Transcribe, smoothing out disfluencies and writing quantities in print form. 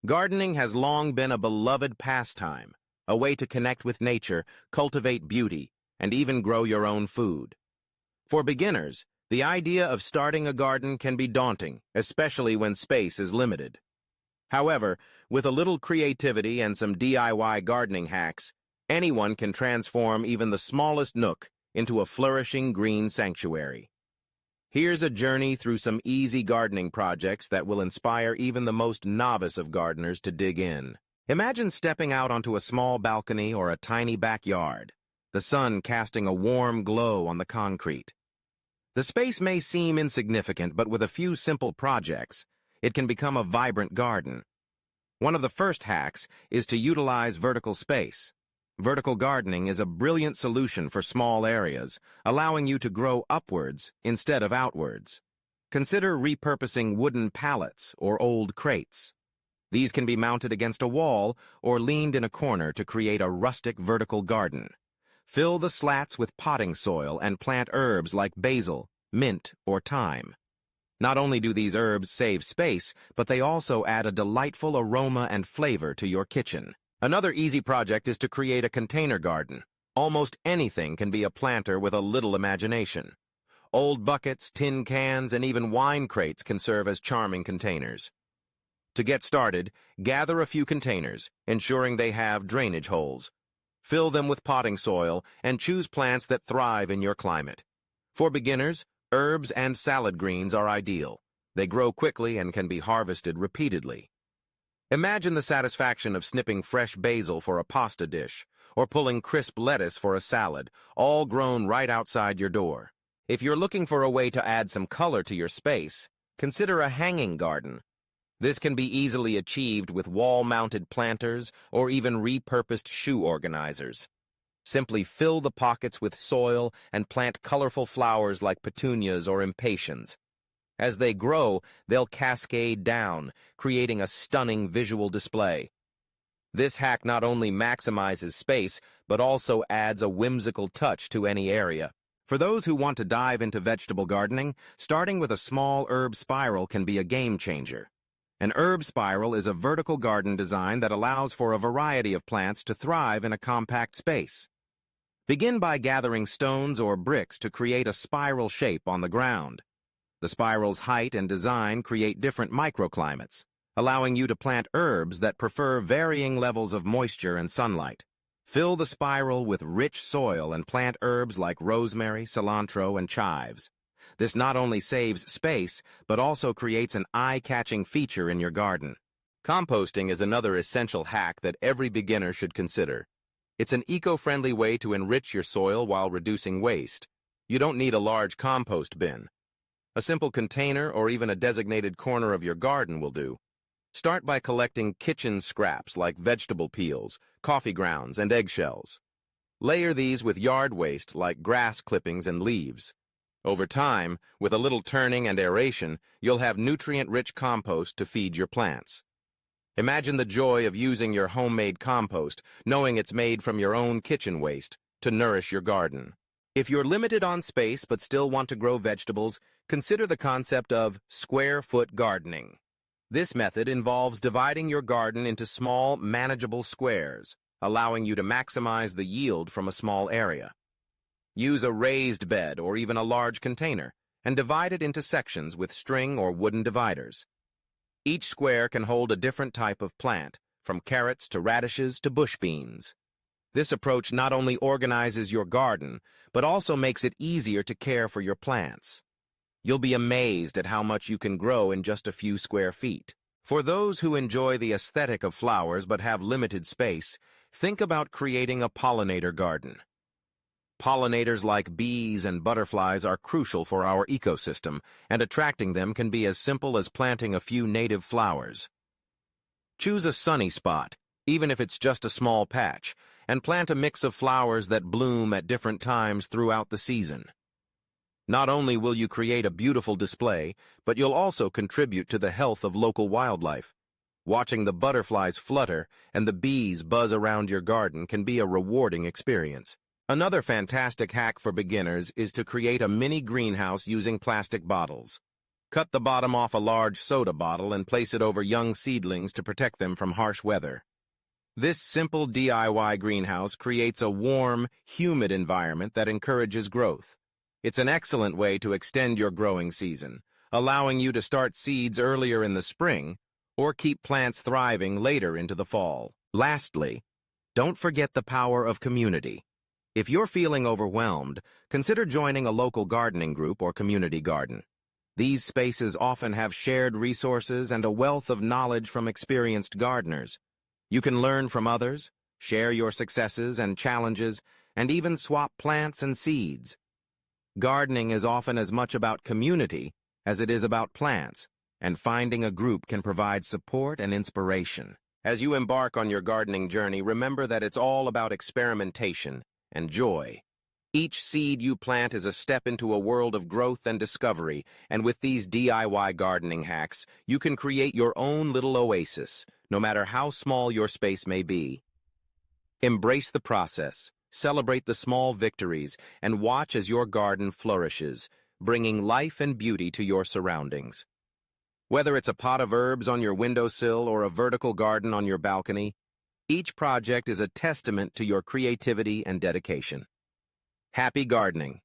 Gardening has long been a beloved pastime, a way to connect with nature, cultivate beauty, and even grow your own food. For beginners, the idea of starting a garden can be daunting, especially when space is limited. However, with a little creativity and some DIY gardening hacks, anyone can transform even the smallest nook into a flourishing green sanctuary. Here's a journey through some easy gardening projects that will inspire even the most novice of gardeners to dig in. Imagine stepping out onto a small balcony or a tiny backyard, the sun casting a warm glow on the concrete. The space may seem insignificant, but with a few simple projects, it can become a vibrant garden. One of the first hacks is to utilize vertical space. Vertical gardening is a brilliant solution for small areas, allowing you to grow upwards instead of outwards. Consider repurposing wooden pallets or old crates. These can be mounted against a wall or leaned in a corner to create a rustic vertical garden. Fill the slats with potting soil and plant herbs like basil, mint, or thyme. Not only do these herbs save space, but they also add a delightful aroma and flavor to your kitchen. Another easy project is to create a container garden. Almost anything can be a planter with a little imagination. Old buckets, tin cans, and even wine crates can serve as charming containers. To get started, gather a few containers, ensuring they have drainage holes. Fill them with potting soil and choose plants that thrive in your climate. For beginners, herbs and salad greens are ideal. They grow quickly and can be harvested repeatedly. Imagine the satisfaction of snipping fresh basil for a pasta dish, or pulling crisp lettuce for a salad, all grown right outside your door. If you're looking for a way to add some color to your space, consider a hanging garden. This can be easily achieved with wall-mounted planters or even repurposed shoe organizers. Simply fill the pockets with soil and plant colorful flowers like petunias or impatiens. As they grow, they'll cascade down, creating a stunning visual display. This hack not only maximizes space, but also adds a whimsical touch to any area. For those who want to dive into vegetable gardening, starting with a small herb spiral can be a game changer. An herb spiral is a vertical garden design that allows for a variety of plants to thrive in a compact space. Begin by gathering stones or bricks to create a spiral shape on the ground. The spiral's height and design create different microclimates, allowing you to plant herbs that prefer varying levels of moisture and sunlight. Fill the spiral with rich soil and plant herbs like rosemary, cilantro, and chives. This not only saves space, but also creates an eye-catching feature in your garden. Composting is another essential hack that every beginner should consider. It's an eco-friendly way to enrich your soil while reducing waste. You don't need a large compost bin. A simple container or even a designated corner of your garden will do. Start by collecting kitchen scraps like vegetable peels, coffee grounds, and eggshells. Layer these with yard waste like grass clippings and leaves. Over time, with a little turning and aeration, you'll have nutrient-rich compost to feed your plants. Imagine the joy of using your homemade compost, knowing it's made from your own kitchen waste, to nourish your garden. If you're limited on space but still want to grow vegetables, consider the concept of square-foot gardening. This method involves dividing your garden into small, manageable squares, allowing you to maximize the yield from a small area. Use a raised bed or even a large container, and divide it into sections with string or wooden dividers. Each square can hold a different type of plant, from carrots to radishes to bush beans. This approach not only organizes your garden, but also makes it easier to care for your plants. You'll be amazed at how much you can grow in just a few square feet. For those who enjoy the aesthetic of flowers but have limited space, think about creating a pollinator garden. Pollinators like bees and butterflies are crucial for our ecosystem, and attracting them can be as simple as planting a few native flowers. Choose a sunny spot, even if it's just a small patch, and plant a mix of flowers that bloom at different times throughout the season. Not only will you create a beautiful display, but you'll also contribute to the health of local wildlife. Watching the butterflies flutter and the bees buzz around your garden can be a rewarding experience. Another fantastic hack for beginners is to create a mini greenhouse using plastic bottles. Cut the bottom off a large soda bottle and place it over young seedlings to protect them from harsh weather. This simple DIY greenhouse creates a warm, humid environment that encourages growth. It's an excellent way to extend your growing season, allowing you to start seeds earlier in the spring or keep plants thriving later into the fall. Lastly, don't forget the power of community. If you're feeling overwhelmed, consider joining a local gardening group or community garden. These spaces often have shared resources and a wealth of knowledge from experienced gardeners. You can learn from others, share your successes and challenges, and even swap plants and seeds. Gardening is often as much about community as it is about plants, and finding a group can provide support and inspiration. As you embark on your gardening journey, remember that it's all about experimentation and joy. Each seed you plant is a step into a world of growth and discovery, and with these DIY gardening hacks, you can create your own little oasis, no matter how small your space may be. Embrace the process, celebrate the small victories, and watch as your garden flourishes, bringing life and beauty to your surroundings. Whether it's a pot of herbs on your windowsill or a vertical garden on your balcony, each project is a testament to your creativity and dedication. Happy gardening!